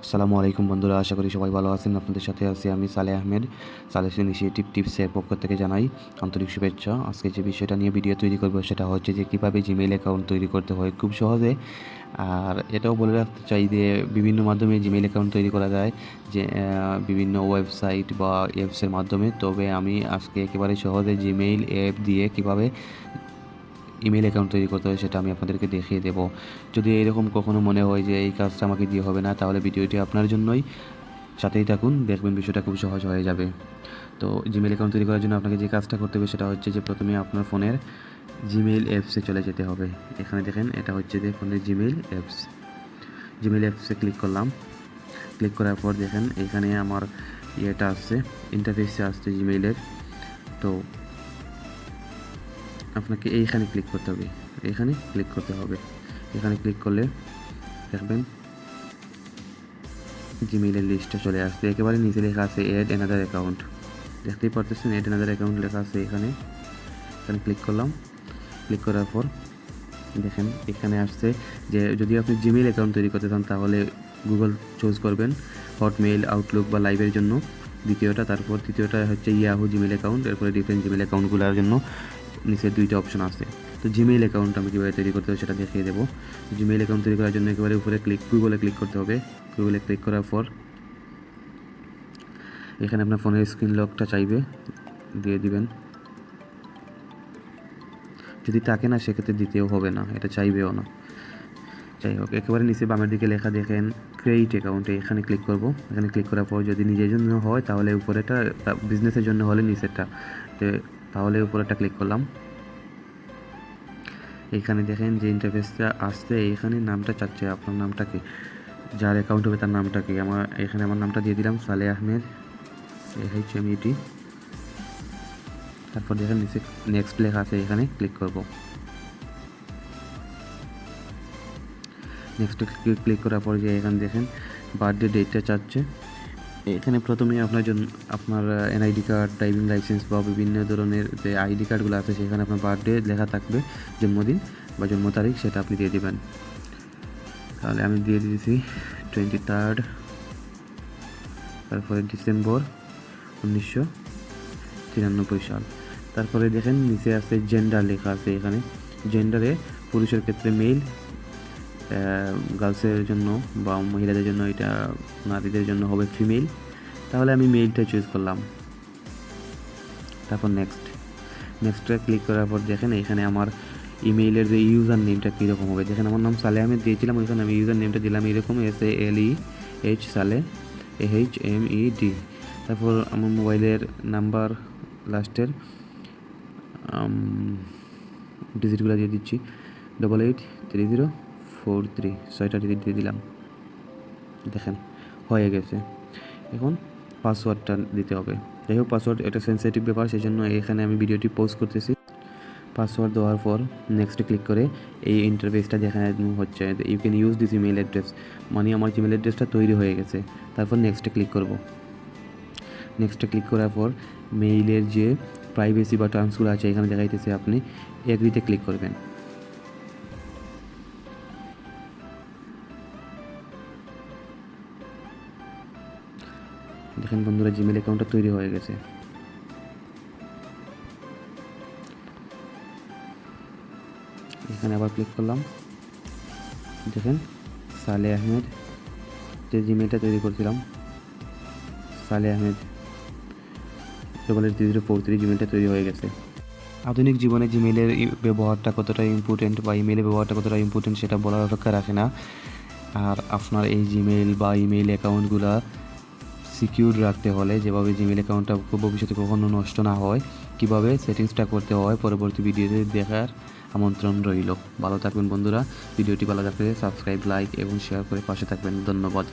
আসসালামু আলাইকুম বন্ধুরা, আশা করি সবাই ভালো আছেন। আপনাদের সাথে আছি আমি সালেহ আহমেদ। সালেহ ইনিশিয়েটিভ টিপসের পক্ষ থেকে জানাই আন্তরিক শুভেচ্ছা। আজকে যে বিষয়টা নিয়ে ভিডিও তৈরি করব সেটা হচ্ছে যে কীভাবে জিমেইল অ্যাকাউন্ট তৈরি করতে হয় খুব সহজে। আর এটাও বলে রাখতে চাই যে বিভিন্ন মাধ্যমে জিমেইল অ্যাকাউন্ট তৈরি করা যায়, যে বিভিন্ন ওয়েবসাইট বা অ্যাপসের মাধ্যমে। তবে আমি আজকে একেবারে সহজে জিমেইল অ্যাপ দিয়ে কীভাবে ইমেল অ্যাকাউন্ট তৈরি করতে হয় সেটা আমি আপনাদেরকে দেখিয়ে দেবো। যদি এরকম কখনো মনে হয় যে এই কাজটা আমাকে দিয়ে হবে না, তাহলে ভিডিওটি আপনার জন্যই, সাথেই থাকুন, দেখবেন বিষয়টা খুব সহজ হয়ে যাবে। তো জিমেল অ্যাকাউন্ট তৈরি করার জন্য আপনাকে যে কাজটা করতে হবে সেটা হচ্ছে যে প্রথমে আপনার ফোনের জিমেইল অ্যাপসে চলে যেতে হবে। এখানে দেখেন, এটা হচ্ছে যে ফোনের জিমেইল অ্যাপস। জিমেইল অ্যাপসে ক্লিক করলাম। ক্লিক করার পর দেখেন এখানে আমার ইয়েটা আসছে, ইন্টারফেসে আসছে জিমেইলের। তো আপনাকে এইখানে ক্লিক করতে হবে, এখানে ক্লিক করতে হবে। এখানে ক্লিক করলে দেখবেন জিমেইলের লিস্টটা চলে আসছে। একেবারে নিচে লেখা আছে অ্যাড অ্যানাদার অ্যাকাউন্ট, দেখতেই পারতেছেন অ্যাড অ্যানাদার অ্যাকাউন্ট লেখা আছে এখানে। এখানে ক্লিক করলাম। ক্লিক করার পর দেখেন এখানে আসছে যে যদি আপনি জিমেইল অ্যাকাউন্ট তৈরি করতে চান তাহলে গুগল চুজ করবেন, হটমেইল, আউটলুক বা লাইভের জন্য দ্বিতীয়টা। তারপর তৃতীয়টা হচ্ছে ইয়াহু জিমেইল অ্যাকাউন্ট। এরপরে ডিফারেন্ট জিমেইল অ্যাকাউন্টগুলোর জন্য নিচে দুইটা অপশন আছে। তো জিমেইল অ্যাকাউন্ট আমি কীভাবে তৈরি করতে হবে সেটা দেখিয়ে দেবো। জিমেইল অ্যাকাউন্ট তৈরি করার জন্য একেবারে উপরে গুগলে ক্লিক করতে হবে। গুগলে ক্লিক করার পর এখানে আপনার ফোনের স্ক্রিন লকটা চাইবে, দিয়ে দিবেন। যদি থাকে না সেক্ষেত্রে দিতেও হবে না, এটা চাইবেও না। যাই হোক, একেবারে নিচে বামের দিকে লেখা দেখেন ক্রিয়েট অ্যাকাউন্টে, এখানে ক্লিক করব। এখানে ক্লিক করার পর যদি নিজের জন্য হয় তাহলে উপরেটা, বিজনেসের জন্য হলে নিচেরটা, তাহলে উপরেটা ক্লিক করলাম। এইখানে দেখেন যে ইন্টারফেসটা আসছে, এইখানে নামটা চাচ্ছে, আপনার নামটা কি, যার অ্যাকাউন্ট হবে তার নামটা কি। এখানে আমার নামটা দিয়ে দিলাম সালেহ আহমেদ, AHMED। তারপর দেখেন নিচে নেক্সট লেখা আছে, এখানে ক্লিক করব। নেক্সট ক্লিক করার পর যে এখানে দেখেন বার্থডে ডেটটা চাচ্ছে। এখানে প্রথমে আপনার জন্য আপনার NID কার্ড, ড্রাইভিং লাইসেন্স বা বিভিন্ন ধরনের যে ID কার্ডগুলো আছে সেখানে আপনার বার্থডে লেখা থাকবে, জন্মদিন বা জন্ম তারিখ, সেটা আপনি দিয়ে দেবেন। তাহলে আমি দিয়ে দিয়েছি 23rd, তারপরে ডিসেম্বর 1993 সাল। তারপরে দেখেন নিচে আছে জেন্ডার লেখা আছে। এখানে জেন্ডারে পুরুষের ক্ষেত্রে মেল, গার্লসের জন্য বা মহিলাদের জন্য, এটা নারীদের জন্য হবে ফিমেল। তাহলে আমি মেলটা চুজ করলাম। তারপর নেক্সটে ক্লিক করার পর দেখেন এখানে আমার ইমেইলের যে ইউজার নেমটা কীরকম হবে। দেখেন আমার নাম সালেহ আহমেদ দিয়েছিলাম, ওইখানে আমি ইউজার নেমটা দিলাম এরকম SALEH সালেহ AHMED। তারপর আমার মোবাইলের নাম্বার লাস্টের ডিজিটগুলো দিয়ে দিচ্ছি, 883043, 6টা ডিজিট দিয়ে দিলাম। দেখেন হয়ে গেছে। এখন পাসওয়ার্ডটা দিতে হবে। যাই হোক, পাসওয়ার্ড একটা সেন্সিটিভ ব্যাপার, সেই জন্য এখানে আমি ভিডিওটি পজ করতেছি। পাসওয়ার্ড দেওয়ার পর নেক্সটে ক্লিক করে এই ইন্টারফেসটা দেখানো হচ্ছে, you can use this email address, মানে আমার জিমেল অ্যাড্রেসটা তৈরি হয়ে গেছে। তারপর নেক্সটে ক্লিক করব। নেক্সটে ক্লিক করার পর মেইলের যে প্রাইভেসি বা টার্মসগুলো আছে এখানে দেখাইতেছে, আপনি এগ্রিতে ক্লিক করবেন। দেখেন বন্ধুরা, জিমেল অ্যাকাউন্টটা তৈরি হয়ে গেছে। এখানে আবার ক্লিক করলাম। দেখেন সালেহ আহমেদ, যে জিমেলটা তৈরি করছিলাম, সালেহ আহমেদ 883043 জিমেলটা তৈরি হয়ে গেছে। আধুনিক জীবনে জিমেলের ব্যবহারটা কতটা ইম্পর্টেন্ট বা ইমেলের ব্যবহারটা কতটা ইম্পর্টেন্ট সেটা বলার অপেক্ষা রাখে না। আর আপনার এই জিমেল বা ইমেল অ্যাকাউন্টগুলো সিকিউর রাখতে হলে, যেভাবে জিমেল অ্যাকাউন্টটা ভবিষ্যতে কখনো নষ্ট না হয়, কীভাবে সেটিংসটা করতে হয়, পরবর্তী ভিডিওতে দেখার আমন্ত্রণ রইল। ভালো থাকবেন বন্ধুরা। ভিডিওটি ভালো লাগলে সাবস্ক্রাইব, লাইক এবং শেয়ার করে পাশে থাকবেন। ধন্যবাদ।